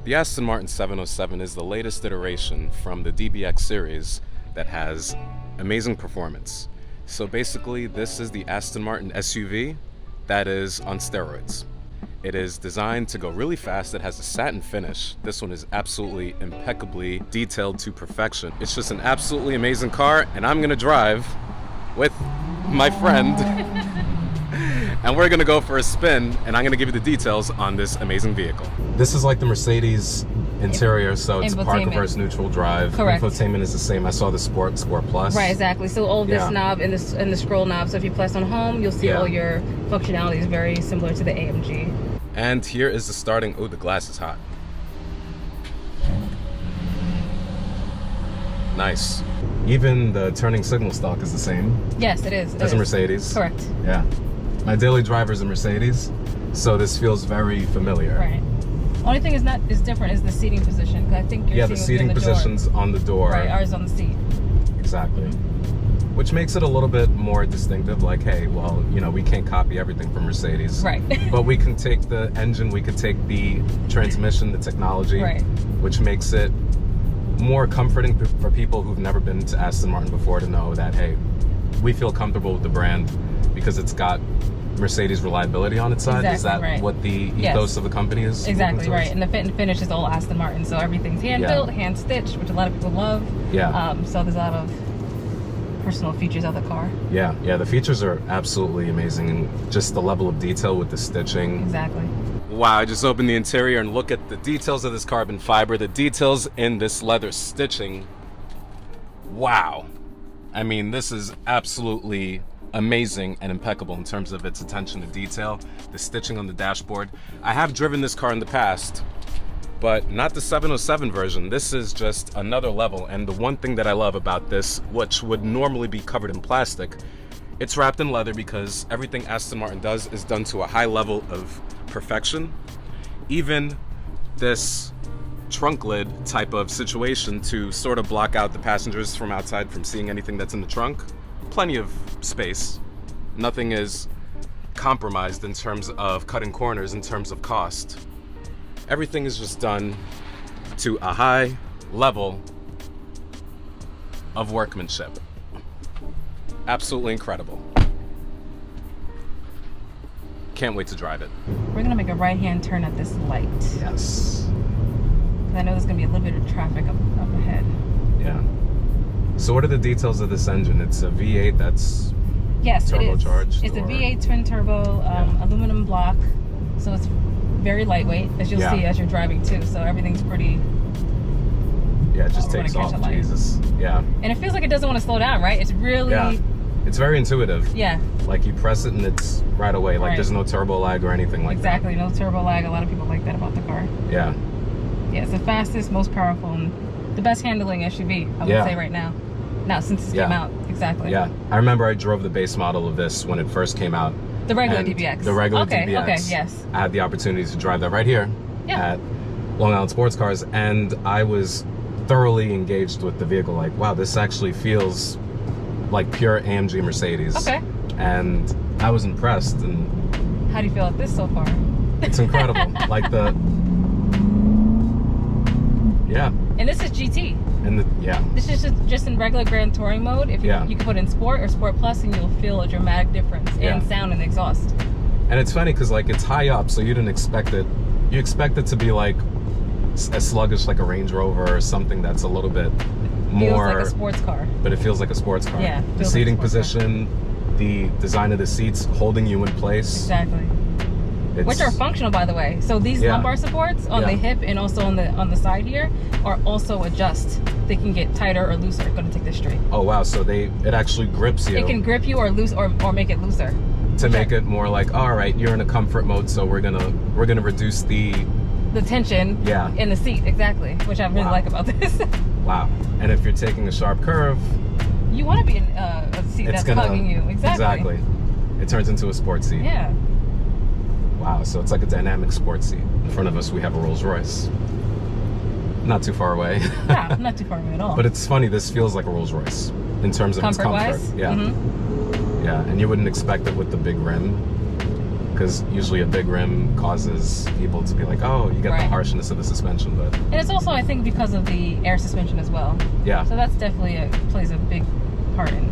The Aston Martin 707 is the latest iteration from the DBX series that has amazing performance. So basically, this is the Aston Martin SUV that is on steroids. It is designed to go really fast. It has a satin finish. This one is absolutely impeccably detailed to perfection. It's just an absolutely amazing car, and I'm gonna drive with my friend. And we're gonna go for a spin, and I'm gonna give you the details on this amazing vehicle. This is like the Mercedes interior, so it's park reverse neutral drive. Correct. Infotainment is the same. I saw the Sport Plus. Right, exactly. So all this knob and the scroll knob. So if you press on home, you'll see all your functionality is very similar to the AMG. And here is the starting. Oh, the glass is hot. Nice. Even the turning signal stalk is the same. Yes, it is. As a Mercedes. Correct. Yeah. My daily driver is a Mercedes, so this feels very familiar. Right. Only thing is different is the seating position. Cause I think you're the seating position's on the door. Right, ours on the seat. Exactly. Which makes it a little bit more distinctive. Like, hey, well, you know, we can't copy everything from Mercedes. Right. But we can take the engine, we could take the transmission, the technology, which makes it more comforting for people who've never been to Aston Martin before to know that, hey, we feel comfortable with the brand because it's got Mercedes reliability on its side. Is that what the ethos of the company is? Exactly, right. And the fit and finish is all Aston Martin, so everything's hand-built, hand-stitched, which a lot of people love. Yeah. So there's a lot of personal features of the car. Yeah, the features are absolutely amazing, and just the level of detail with the stitching. Exactly. Wow, I just opened the interior and look at the details of this carbon fiber, the details in this leather stitching. Wow. I mean, this is absolutely amazing and impeccable in terms of its attention to detail, the stitching on the dashboard. I have driven this car in the past, but not the 707 version. This is just another level, and the one thing that I love about this, which would normally be covered in plastic, it's wrapped in leather because everything Aston Martin does is done to a high level of perfection. Even this trunk lid type of situation to sort of block out the passengers from outside from seeing anything that's in the trunk. Plenty of space. Nothing is compromised in terms of cutting corners, in terms of cost. Everything is just done to a high level of workmanship. Absolutely incredible. Can't wait to drive it. We're gonna make a right-hand turn at this light. Yes. I know there's gonna be a little bit of traffic up ahead. Yeah. So what are the details of this engine? It's a V8 that's turbocharged? It's a V8 twin turbo, aluminum block. So it's very lightweight, as you'll see as you're driving too. So everything's pretty... Yeah, it just takes off, Jesus. Yeah. And it feels like it doesn't want to slow down, right? It's really... Yeah. It's very intuitive. Yeah. Like you press it and it's right away. Like there's no turbo lag or anything like that. Exactly, no turbo lag. A lot of people like that about the car. Yeah. Yeah, it's the fastest, most powerful, and the best handling SUV, I would say right now. Now, since it came out. Exactly. Yeah. I remember I drove the base model of this when it first came out. The regular DBX. The regular DBX. Okay, yes. I had the opportunity to drive that right here at Long Island Sports Cars, and I was thoroughly engaged with the vehicle. Like, wow, this actually feels like pure AMG Mercedes. Okay. And I was impressed. And how do you feel about this so far? It's incredible. Like the... Yeah. And this is GT. And this is just in regular Grand Touring mode. If you can put in Sport or Sport Plus, and you'll feel a dramatic difference in sound and exhaust. And it's funny because like it's high up, so you didn't expect it. You expect it to be like as sluggish like a Range Rover or something that's a little bit more... Feels like a sports car. But it feels like a sports car. Yeah. The seating position, the design of the seats holding you in place. Exactly. Which are functional, by the way. So these lumbar supports on the hip and also on the side here are also adjust. They can get tighter or looser. I'm gonna take this straight. Oh wow! So it actually grips you. It can grip you or make it looser. To make it more like, all right, you're in a comfort mode, so we're gonna reduce the tension in the seat. Exactly, which I really like about this. Wow! And if you're taking a sharp curve, you want to be in a seat that's hugging you. Exactly. It turns into a sports seat. Yeah. Wow, so it's like a dynamic sports seat. In front of us, we have a Rolls Royce. Not too far away. Yeah, not too far away at all. But it's funny, this feels like a Rolls Royce in terms of its comfort. Yeah. Yeah, and you wouldn't expect it with the big rim. because usually a big rim causes people to be like, oh, you get the harshness of the suspension. But and it's also, I think, because of the air suspension as well. Yeah. So that's definitely plays a big part in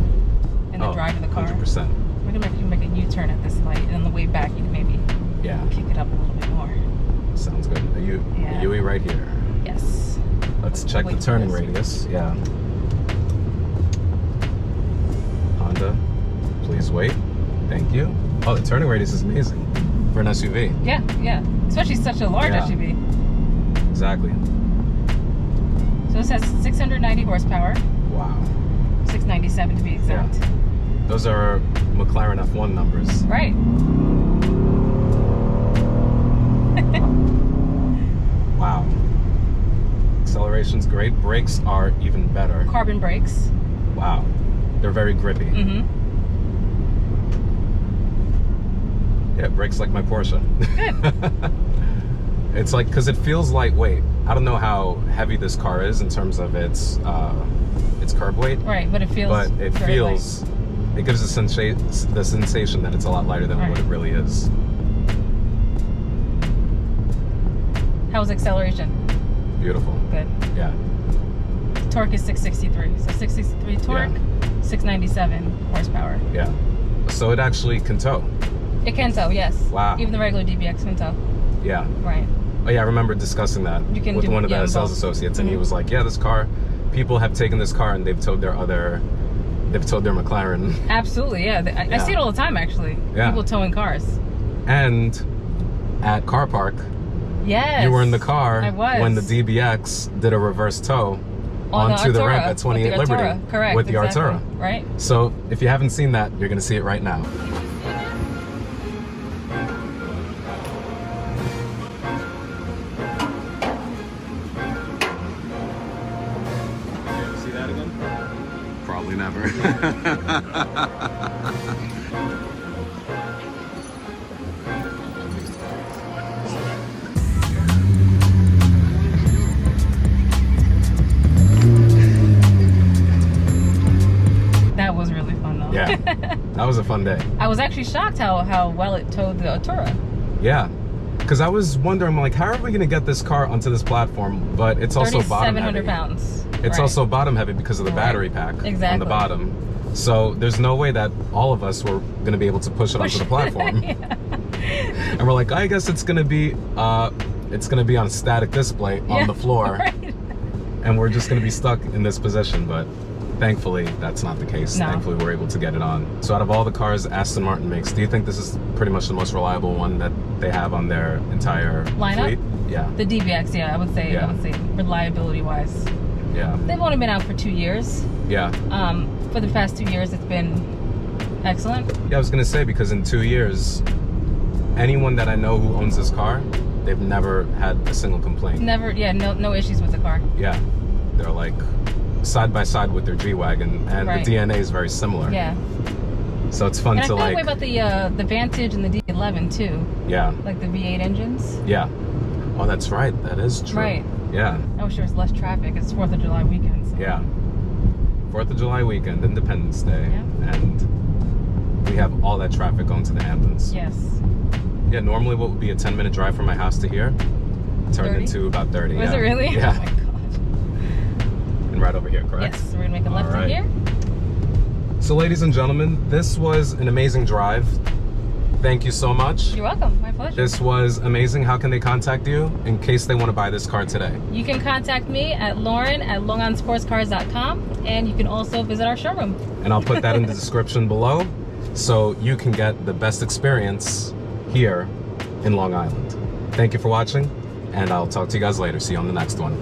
the drive of the car. 100%. We're gonna make a U-turn at this light, and on the way back, you can maybe kick it up a little bit more. Sounds good. A UE right here. Yes. Let's check the turning radius. Yeah. Honda, please wait. Thank you. Oh, the turning radius is amazing for an SUV. Yeah, yeah. Especially such a large SUV. Exactly. So this has 690 horsepower. Wow. 697 to be exact. Yeah. Those are McLaren F1 numbers. Right. Wow. Acceleration's great. Brakes are even better. Carbon brakes. Wow. They're very grippy. Mm-hmm. Yeah, brakes like my Porsche. Good. It's like, because it feels lightweight. I don't know how heavy this car is in terms of its curb weight. Right, but it feels. But it feels. Light. It gives the sensation that it's a lot lighter than what it really is. How's acceleration? Beautiful. Good. Yeah. Torque is 663. So 663 torque, 697 horsepower. Yeah. So it actually can tow. It can tow, yes. Wow. Even the regular DBX can tow. Yeah. Right. Oh yeah, I remember discussing that with one of the sales associates, and he was like, "Yeah, this car, people have taken this car and they've towed their McLaren." Absolutely, yeah. I see it all the time, actually. Yeah. People towing cars. And at Car Park, yes, you were in the car when the DBX did a reverse tow onto the ramp at 28 Liberty. Correct. With the Artura. Right. So if you haven't seen that, you're going to see it right now. See that again? Probably never. That was really fun though. Yeah, that was a fun day. I was actually shocked how well it towed the Artura. Yeah, because I was wondering, like, how are we going to get this car onto this platform? But it's also bottom heavy. 3,700 pounds. It's also bottom heavy because of the battery pack on the bottom. So there's no way that all of us were going to be able to push it onto the platform. And we're like, I guess it's going to be on a static display on the floor, and we're just going to be stuck in this position. But thankfully, that's not the case. No. Thankfully, we're able to get it on. So out of all the cars Aston Martin makes, do you think this is pretty much the most reliable one that they have on their entire lineup? Fleet? Yeah. The DBX, yeah, I would say reliability-wise. Yeah. They've only been out for 2 years. Yeah. For the past 2 years, it's been excellent. Yeah, I was gonna say, because in 2 years, anyone that I know who owns this car, they've never had a single complaint. Never, yeah, no issues with the car. Yeah, they're like side by side with their G-Wagon, and the DNA is very similar. Yeah. So it's fun to like. I feel about the Vantage and the D11 too. Yeah. Like the V8 engines. Yeah. Oh, that's right. That is true. Right. Yeah. I wish there was less traffic. It's 4th of July weekend. So. Yeah. 4th of July weekend, Independence Day, and we have all that traffic going to the Hamptons. Yes. Yeah, normally what would be a 10-minute drive from my house to here turned into about 30. Was it really? Yeah. Oh my God. And right over here, correct? Yes, we're gonna make a left in here. So ladies and gentlemen, this was an amazing drive. Thank you so much. You're welcome, my pleasure. This was amazing. How can they contact you in case they want to buy this car today? You can contact me at lauren@longonsportscars.com, and you can also visit our showroom. And I'll put that in the description below so you can get the best experience here in Long Island. Thank you for watching, and I'll talk to you guys later. See you on the next one.